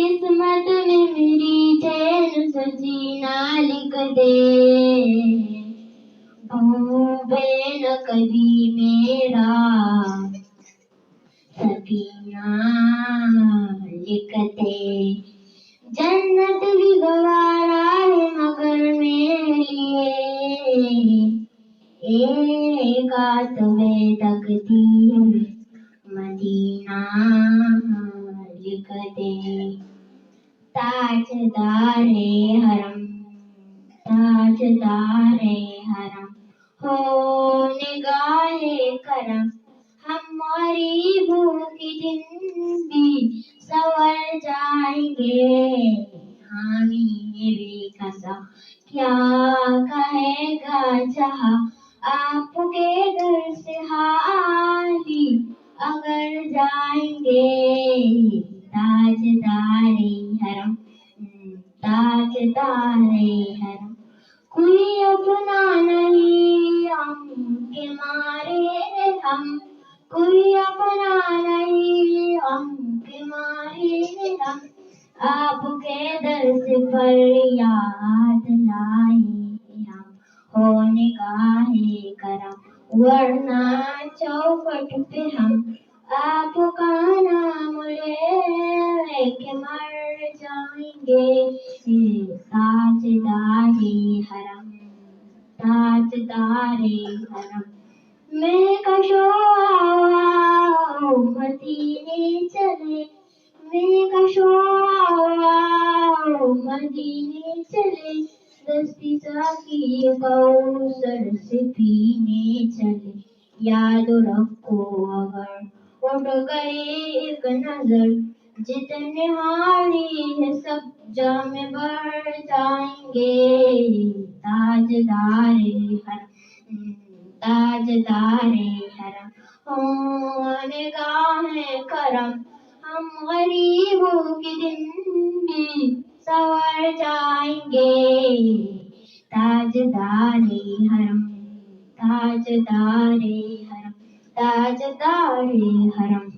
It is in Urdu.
قسمت میں میری چین سجینا لکھ دے، ڈوبے نہ کبھی میرا سفینہ لکھ دے۔ جنت بھی گوارا ہے مگر میرے لیے، ایک آتوے تقدیر مدینہ لکھ دے۔ تاجدار حرم، تاجدار حرم، ہو نگاہ کرم، ہماری بھوک دن بھی سور جائیں گے۔ حامی بے کسا کیا کہے گا جہاں، آپ کے در سے حالی اگر جائیں گے۔ تاجدار حرم، تاجدار حرم، کوئی اپنا نہیں غم کے مارے ہم، کوئی اپنا نہیں غم کے مارے ہم، آپ کے در سے فریاد لائے ہم، ہو نگاہ کرم، ورنہ چوکھٹ پہ ہم آپ کا نام لے کے مر جائیں گے۔ تاجدار حرم، تاجدار حرم، میں کشو آؤ مدینے چلے، میں کشو آؤ مدینے چلے، دستی ساقی کوثر سے پینے چلے۔ یاد رکھو اگر اٹھ گئی ایک نظر، جتنے حالی ہے سب جام بھر جائیں گے۔ تاجدار حرم، تاجدار حرم، ہو نگاہ کرم، ہم غریبوں کے دن بھی سور جائیں گے۔ تاجدار حرم، تاجدار حرم، تاجدار حرم۔